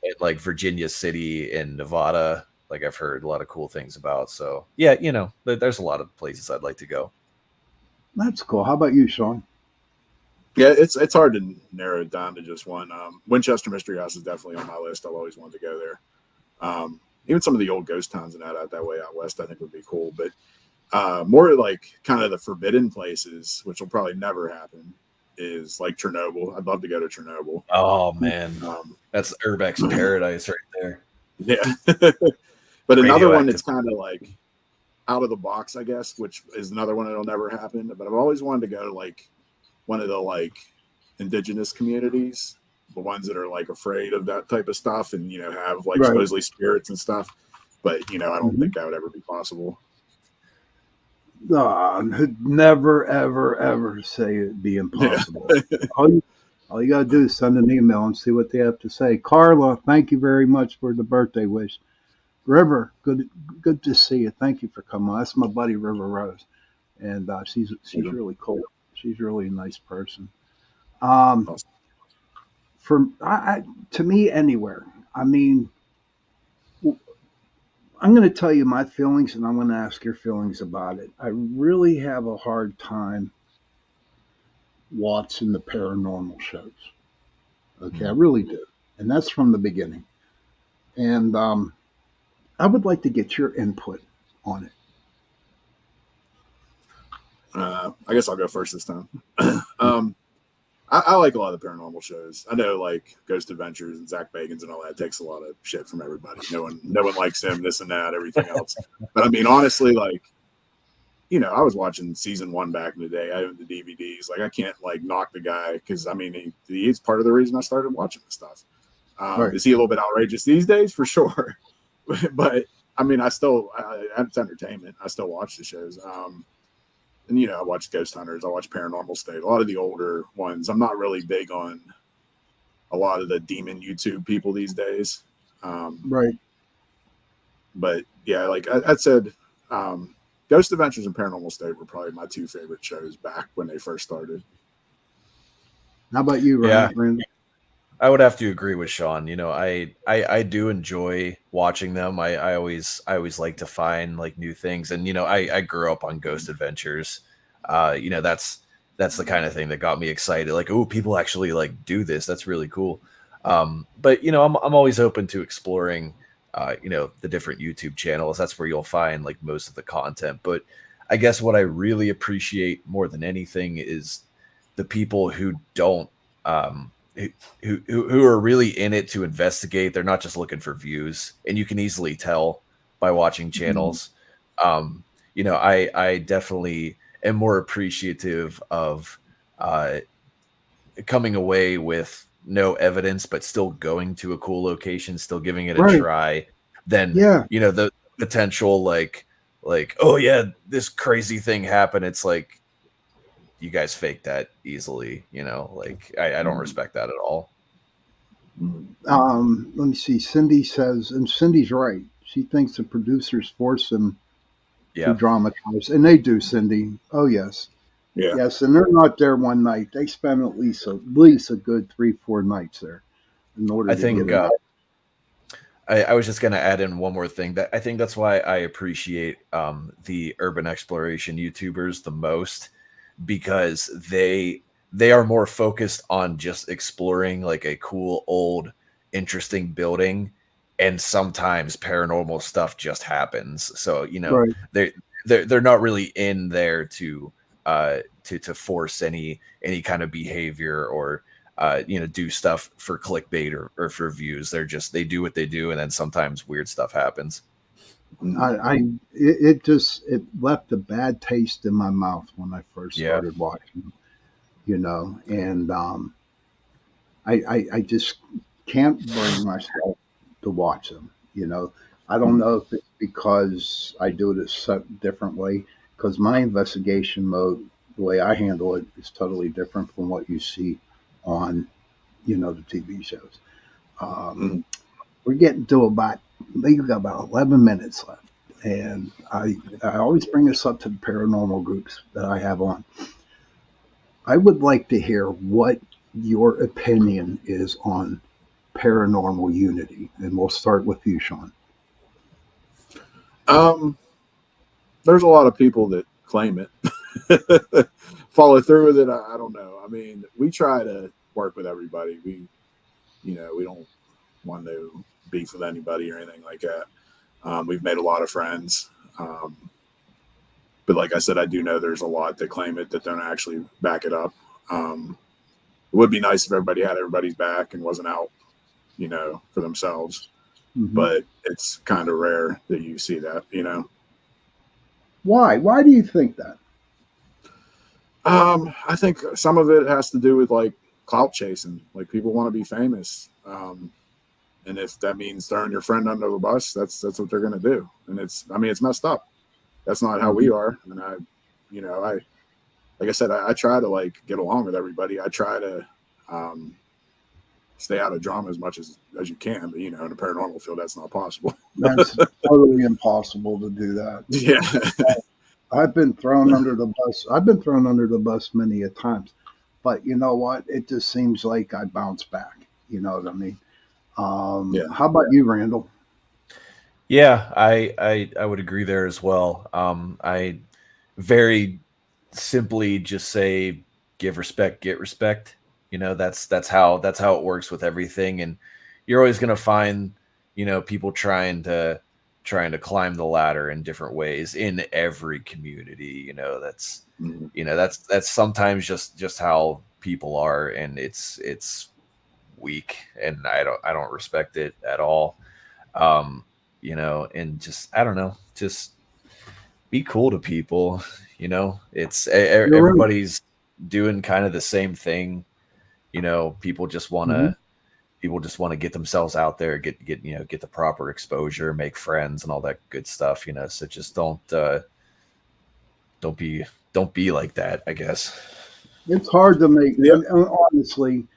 Speaker 3: And like Virginia City in Nevada, like I've heard a lot of cool things about. So yeah, there's a lot of places I'd like to go.
Speaker 1: That's cool. How about you, Sean?
Speaker 2: Yeah, it's hard to narrow it down to just one. Winchester Mystery House is definitely on my list. I've always wanted to go there. Even some of the old ghost towns and that way out west, I think would be cool. But More like kind of the forbidden places, which will probably never happen, is like Chernobyl. I'd love to go to Chernobyl.
Speaker 3: Oh man,
Speaker 2: Um,
Speaker 3: that's Urbex paradise right there.
Speaker 2: yeah. But another one
Speaker 3: Radioactive.
Speaker 2: that's kind of like out of the box, I guess, which is another one that'll never happen. But I've always wanted to go to like one of the like indigenous communities, the ones that are like afraid of that type of stuff and, have like
Speaker 1: Right.
Speaker 2: supposedly spirits and stuff. But, I don't
Speaker 1: Mhm.
Speaker 2: think that would ever be possible.
Speaker 1: Never, ever, ever say it'd be
Speaker 2: Yeah.
Speaker 1: impossible. All you got to do is send an email and see what they have to say. Carla, thank you very much for the birthday wish. River, good to see you. Thank you for coming on. That's my buddy River Rose, and she's really cool. She's really a nice person. Um,
Speaker 2: Awesome.
Speaker 1: to me, anywhere. I mean, I'm going to tell you my feelings, and I'm going to ask your feelings about it. I really have a hard time watching the paranormal shows. Okay, I really do, and that's from the beginning. And I would like to get your input on it.
Speaker 2: I guess I'll go first this time. um, I like a lot of the paranormal shows. I know like Ghost Adventures and Zach Bagans and all that takes a lot of shit from everybody. No one likes him, this and that, everything else. But I mean, honestly, like, I was watching season 1 back in the day. I owned the DVDs. Like, I can't like knock the guy because I mean, he's part of the reason I started watching this stuff.
Speaker 1: Right.
Speaker 2: Is he a little bit outrageous these days? For sure. But I mean, it's entertainment. I still watch the shows. And I watch Ghost Hunters. I watch Paranormal State. A lot of the older ones. I'm not really big on a lot of the demon YouTube people these days.
Speaker 1: Right.
Speaker 2: But yeah, like I said, Ghost Adventures and Paranormal State were probably my 2 favorite shows back when they first started.
Speaker 1: How about you,
Speaker 3: Yeah.
Speaker 1: Randy?
Speaker 3: I would have to agree with Sean. I do enjoy watching them. I always like to find like new things, and I grew up on Ghost Adventures. That's the kind of thing that got me excited. Like, oh, people actually like do this. That's really cool. But I'm always open to exploring, the different YouTube channels. That's where you'll find like most of the content. But I guess what I really appreciate more than anything is the people who don't. Who are really in it to investigate. They're not just looking for views, and you can easily tell by watching channels. I definitely am more appreciative of coming away with no evidence, but still going to a cool location, still giving it a
Speaker 1: Right.
Speaker 3: try, than
Speaker 1: Yeah.
Speaker 3: the potential like oh yeah, this crazy thing happened. It's like, you guys fake that easily, like I don't respect that at all.
Speaker 1: Let me see. Cindy says, and Cindy's right. She thinks the producers force them to
Speaker 3: Yeah.
Speaker 1: dramatize, and they do, Cindy. Oh yes,
Speaker 2: Yeah.
Speaker 1: yes, and they're not there one night. They spend at least a good 3-4 nights there in order
Speaker 3: I
Speaker 1: to get
Speaker 3: think
Speaker 1: it.
Speaker 3: I was just going to add in one more thing. That I think that's why I appreciate the urban exploration YouTubers the most, because they are more focused on just exploring like a cool old interesting building, and sometimes paranormal stuff just happens. So
Speaker 1: Right.
Speaker 3: they're not really in there to force any kind of behavior, or do stuff for clickbait or for views. They do what they do, and then sometimes weird stuff happens.
Speaker 1: It left a bad taste in my mouth when I first
Speaker 3: Yeah.
Speaker 1: started watching, and I just can't bring myself to watch them. I don't know if it's because I do it a different way, because my investigation mode, the way I handle it, is totally different from what you see on, the TV shows. Um, we're getting to we've got about 11 minutes left. And I always bring this up to the paranormal groups that I have on. I would like to hear what your opinion is on paranormal unity. And we'll start with you, Sean.
Speaker 2: There's a lot of people that claim it. Follow through with it, I don't know. I mean, we try to work with everybody. We don't want to beef with anybody or anything like that. We've made a lot of friends. But like I said, I do know there's a lot that claim it that don't actually back it up. It would be nice if everybody had everybody's back and wasn't out, for themselves.
Speaker 1: Mm-hmm.
Speaker 2: But it's kind of rare that you see that,
Speaker 1: Why? Why do you think that?
Speaker 2: I think some of it has to do with like clout chasing. Like people want to be famous. And if that means throwing your friend under the bus, that's what they're going to do. And it's messed up. That's not how we are. And like I said, I try to like get along with everybody. I try to stay out of drama as much as you can. But in the paranormal field, that's not possible.
Speaker 1: That's totally impossible to do that.
Speaker 2: Yeah.
Speaker 1: I've been thrown under the bus. I've been thrown under the bus many a times, but you know what? It just seems like I bounce back. You know what I mean?
Speaker 2: Yeah.
Speaker 1: How about you, Randall?
Speaker 3: Yeah, I would agree there as well. I very simply just say give respect, get respect. That's how it works with everything, and you're always going to find people trying to climb the ladder in different ways in every community. That's that's sometimes just how people are, and it's weak, and I don't respect it at all. And just I don't know, just be cool to people. It's
Speaker 1: You're right.
Speaker 3: everybody's doing kind of the same thing. People just want to
Speaker 1: Mhm.
Speaker 3: get themselves out there, get the proper exposure, make friends, and all that good stuff. So just don't be like that, I guess.
Speaker 1: It's hard to make,
Speaker 2: Yep.
Speaker 1: and honestly,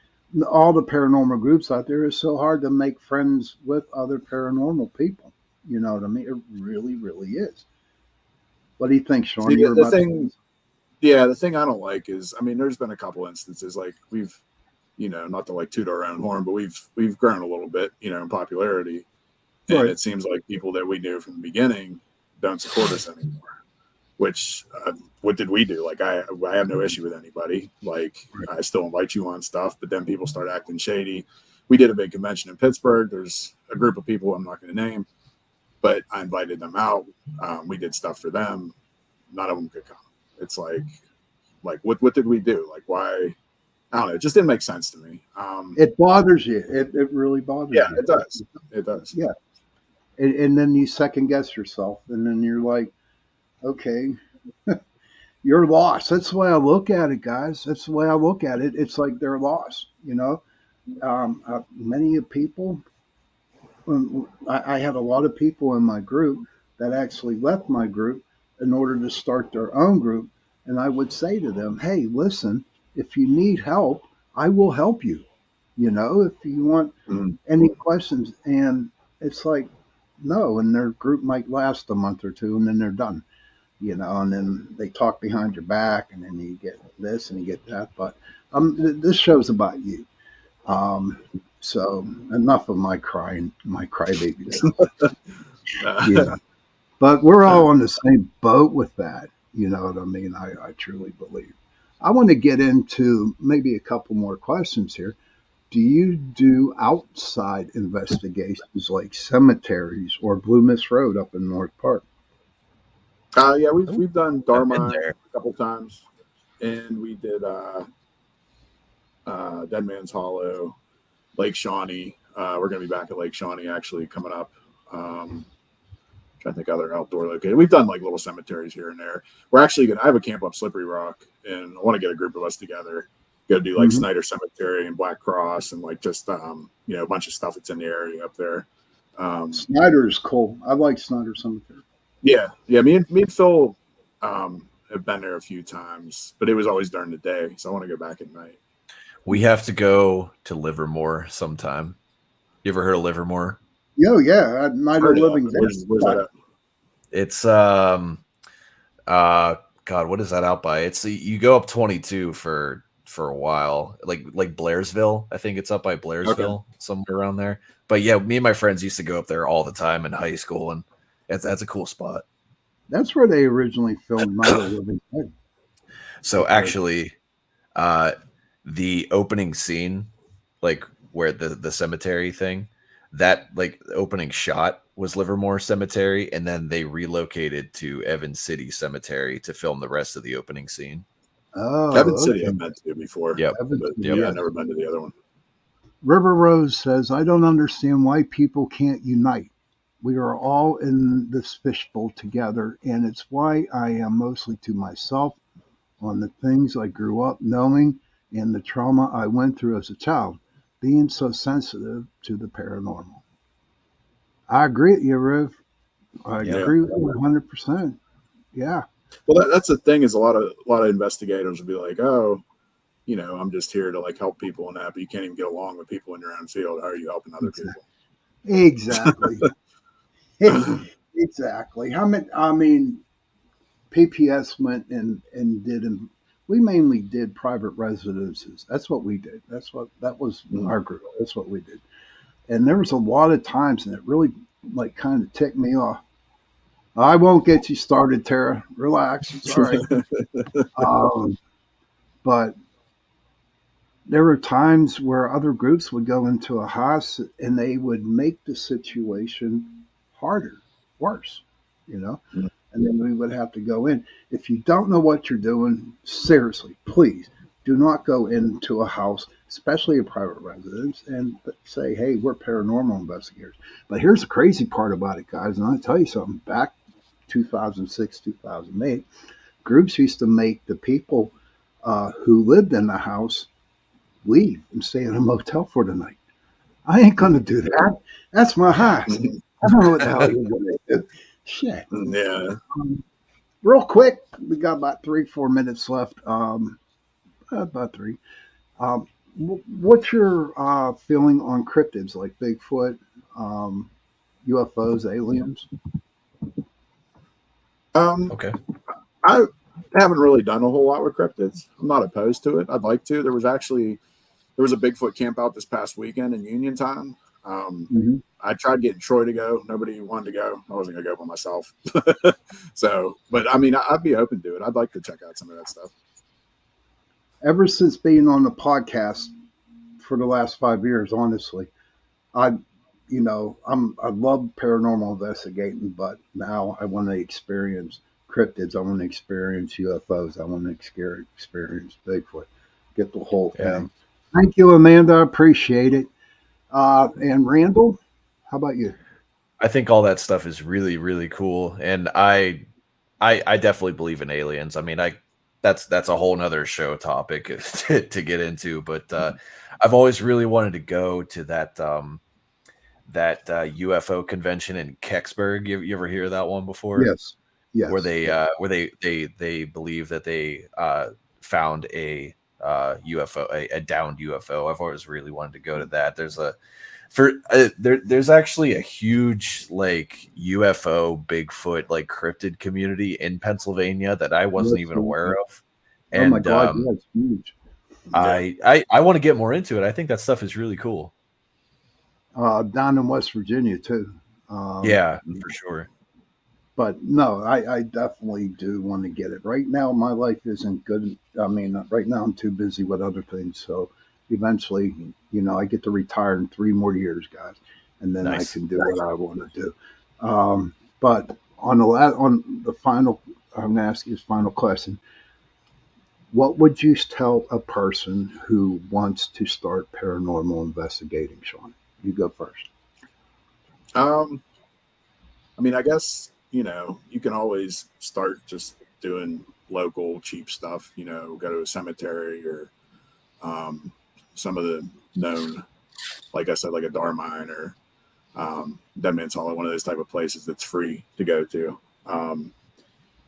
Speaker 1: all the paranormal groups out there is so hard to make friends with other paranormal people. You know what I mean? It really, really is. What do you think, Sean?
Speaker 2: See,
Speaker 1: You were
Speaker 2: the
Speaker 1: about to.
Speaker 2: thing, yeah, the thing I don't like is, there's been a couple instances like we've, not to like toot our own horn, but we've grown a little bit, in popularity, and
Speaker 1: Right.
Speaker 2: it seems like people that we knew from the beginning don't support us anymore. Which, what did we do? Like, I have no issue with anybody. Like, I still invite you on stuff, but then people start acting shady. We did a big convention in Pittsburgh. There's a group of people I'm not going to name, but I invited them out. We did stuff for them. None of them could come. It's like what did we do? Like, why? I don't know. It just didn't make sense to me.
Speaker 1: It bothers you. It really bothers
Speaker 2: Yeah,
Speaker 1: you.
Speaker 2: it does. It does.
Speaker 1: Yeah. And then you second guess yourself, and then you're like, okay, you're lost. That's the way I look at it, guys. That's the way I look at it. It's like they're lost. Many people. I had a lot of people in my group that actually left my group in order to start their own group, and I would say to them, "Hey, listen, if you need help, I will help you. If you want
Speaker 2: Mm.
Speaker 1: any questions." And it's like, no, and their group might last a month or two, and then they're done. And then they talk behind your back, and then you get this and you get that. But this show's about you. So enough of my crybaby there. Yeah, but we're all on the same boat with that. You know what I mean? I truly believe. I want to get into maybe a couple more questions here. Do you do outside investigations like cemeteries or Blue Mist Road up in North Park?
Speaker 2: Yeah, we've done
Speaker 3: I've been
Speaker 2: Darmine
Speaker 3: there.
Speaker 2: a couple times, and we did Dead Man's Hollow, Lake Shawnee. We're going to be back at Lake Shawnee actually coming up. Trying to think other outdoor located. We've done like little cemeteries here and there. We're actually I have a camp up Slippery Rock, and I want to get a group of us together, go do like
Speaker 1: Mhm.
Speaker 2: Snyder Cemetery and Black Cross, and like just a bunch of stuff that's in the area up there.
Speaker 1: Snyder is cool. I like Snyder Cemetery.
Speaker 2: Yeah. Me and Phil have been there a few times, but it was always during the day, so I want to go back at night.
Speaker 3: We have to go to Livermore sometime. You ever heard of Livermore?
Speaker 1: Yeah, Night of the Living Dead.
Speaker 2: Where's that at?
Speaker 3: It's God, what is that out by? It's you go up 22 for a while, like Blairsville. I think it's up by Blairsville, somewhere around there. But yeah, me and my friends used to go up there all the time in high school, and that's a cool spot.
Speaker 1: That's where they originally filmed Night of the Living Dead.
Speaker 3: So actually, the opening scene, like where the cemetery thing, that like opening shot was Livermore Cemetery, and then they relocated to Evans City Cemetery to film the rest of the opening scene.
Speaker 2: Evan
Speaker 1: Oh,
Speaker 2: City
Speaker 1: okay.
Speaker 2: I've been to before,
Speaker 3: Yep.
Speaker 2: but
Speaker 3: Yep.
Speaker 2: I've never been to the other one.
Speaker 1: River Rose says, I don't understand why people can't unite. We are all in this fishbowl together, and it's why I am mostly to myself on the things I grew up knowing and the trauma I went through as a child, being so sensitive to the paranormal. I agree with you, Riv. I
Speaker 3: Yep.
Speaker 2: Yeah.
Speaker 1: agree with you 100%. Yeah.
Speaker 2: Well, that's the thing is a lot of investigators will be like, oh, I'm just here to like help people and that, but you can't even get along with people in your own field. How are you helping other people?
Speaker 1: Exactly. Exactly. I mean, PPS went and did, and we mainly did private residences. That's what we did. That was our group. That's what we did. And there was a lot of times, and it really like kind of ticked me off. I won't get you started, Tara. Relax. It's all right. Um, but there were times where other groups would go into a house and they would make the situation harder, worse, you know? And then we would have to go in. If you don't know what you're doing, seriously, please do not go into a house, especially a private residence, and say, hey, we're paranormal investigators. But here's the crazy part about it, guys. And I'll tell you something back 2006, 2008, groups used to make the people who lived in the house leave and stay in a motel for the night. I ain't gonna do that. That's my house. I don't know what the hell you're gonna do. Shit.
Speaker 2: Yeah.
Speaker 1: Real quick, we got about 3-4 minutes left. About three. What's your feeling on cryptids like Bigfoot, um, UFOs, aliens?
Speaker 3: Okay.
Speaker 2: I haven't really done a whole lot with cryptids. I'm not opposed to it. I'd like to. There was a Bigfoot camp out this past weekend in Uniontown.
Speaker 1: Mm-hmm.
Speaker 2: I tried getting Troy to go. Nobody wanted to go. I wasn't gonna go by myself. So, but I mean, I'd be open to it. I'd like to check out some of that stuff.
Speaker 1: Ever since being on the podcast for the last 5 years, honestly, I, I love paranormal investigating, but now I want to experience cryptids. I want to experience UFOs. I want to experience Bigfoot. Get the whole
Speaker 3: Yeah.
Speaker 1: thing. Thank you, Amanda. I appreciate it. And Randall, how about you?
Speaker 3: I think all that stuff is really, really cool. And I definitely believe in aliens. I mean, that's a whole nother show topic to get into, but I've always really wanted to go to that UFO convention in Kecksburg. You ever hear of that one before?
Speaker 1: Yes. Yes.
Speaker 3: Where they believe that they found a UFO, a downed UFO. I've always really wanted to go to that. There's actually a huge like UFO Bigfoot like cryptid community in Pennsylvania that I wasn't even aware of.
Speaker 1: Oh my
Speaker 3: And
Speaker 1: God, yeah, it's huge.
Speaker 3: I want to get more into it. I think that stuff is really cool.
Speaker 1: Down in West Virginia too.
Speaker 3: Yeah, for sure.
Speaker 1: But no, I definitely do want to get it. Right now, my life isn't good. I mean, right now I'm too busy with other things. So eventually, I get to retire in 3 more years, guys, and then
Speaker 3: Nice.
Speaker 1: I can do what I want to do. But on the final, I'm going to ask you this final question. What would you tell a person who wants to start paranormal investigating, Sean? You go first.
Speaker 2: I mean, I guess you can always start just doing local cheap stuff. Go to a cemetery or some of the known, like I said, like a Darmine or Dead Man's Hollow, one of those type of places that's free to go to.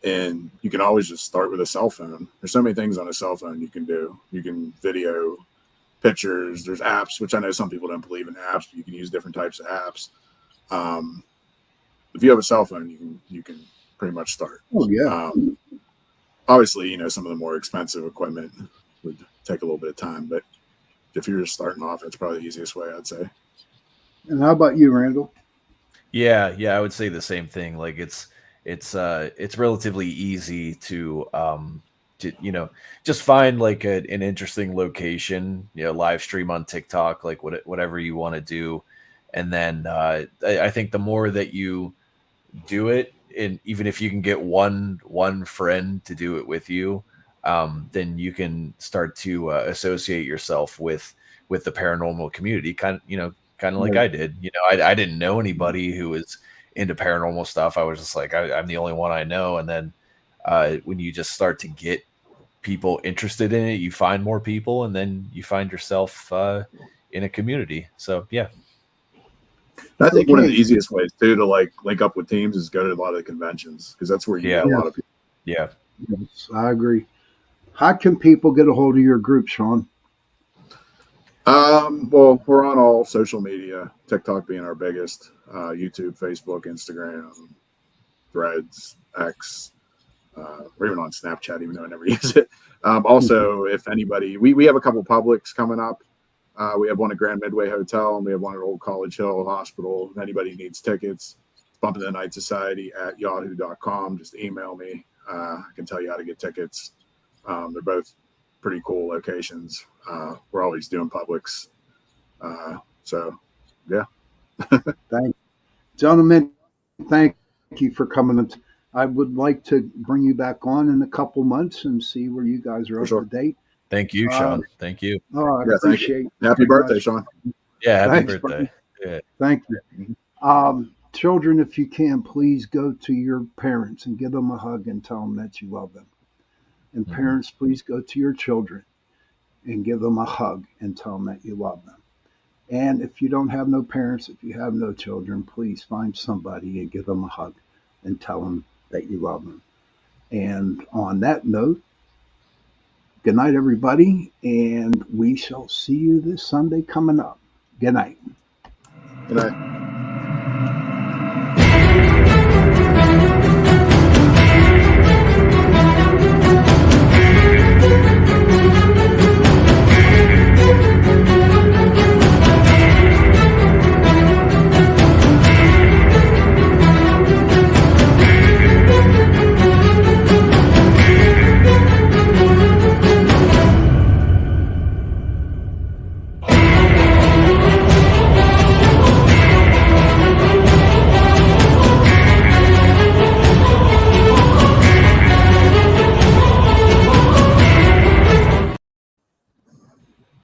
Speaker 2: And you can always just start with a cell phone. There's so many things on a cell phone you can do. You can video pictures. There's apps, which I know some people don't believe in apps, but you can use different types of apps. If you have a cell phone, you can pretty much start.
Speaker 1: Oh yeah.
Speaker 2: Obviously, some of the more expensive equipment would take a little bit of time, but if you're just starting off, it's probably the easiest way, I'd say.
Speaker 1: And how about you, Randall?
Speaker 3: Yeah, I would say the same thing. Like it's relatively easy to just find like an interesting location, live stream on TikTok, like whatever you want to do, And then I think the more that you do it, and even if you can get one friend to do it with you, then you can start to associate yourself with the paranormal community, kind of like
Speaker 1: Right.
Speaker 3: I did. I didn't know anybody who was into paranormal stuff. I was just like, I'm the only one I know. And then when you just start to get people interested in it, you find more people, and then you find yourself in a community. So yeah.
Speaker 2: I think one of the
Speaker 1: Okay.
Speaker 2: easiest ways too to like link up with teams is go to a lot of the conventions, because that's where you meet
Speaker 3: Yeah.
Speaker 2: a lot of
Speaker 1: Yes.
Speaker 2: people.
Speaker 3: Yeah.
Speaker 1: Yes, I agree. How can people get a hold of your group, Sean?
Speaker 2: Well, we're on all social media, TikTok being our biggest, YouTube, Facebook, Instagram, Threads, X. We're even on Snapchat, even though I never use it. Also, if anybody, we have a couple publics coming up. We have one at Grand Midway Hotel, and we have one at Old College Hill Hospital. If anybody needs tickets, it's Bumping the Night Society at yahoo.com. Just email me. I can tell you how to get tickets. They're both pretty cool locations. We're always doing publics. So, yeah.
Speaker 1: Thank Gentlemen, thank you for coming. I would like to bring you back on in a couple months and see where you guys are
Speaker 2: For
Speaker 1: up to
Speaker 2: sure.
Speaker 1: date.
Speaker 3: Thank you,
Speaker 1: Uh,
Speaker 3: Sean. Thank you.
Speaker 1: I
Speaker 2: Yeah, thank you.
Speaker 1: appreciate it
Speaker 2: Happy
Speaker 1: very
Speaker 2: birthday,
Speaker 1: much.
Speaker 2: Sean.
Speaker 3: Yeah. Happy
Speaker 1: Thanks,
Speaker 3: birthday.
Speaker 1: buddy.
Speaker 3: Yeah.
Speaker 1: Thank you. Children, if you can, please go to your parents and give them a hug and tell them that you love them. And
Speaker 3: Mhm.
Speaker 1: parents, please go to your children and give them a hug and tell them that you love them. And if you don't have no parents, if you have no children, please find somebody and give them a hug and tell them that you love them. And on that note, good night, everybody. And we shall see you this Sunday coming up. Good night.
Speaker 2: Good night.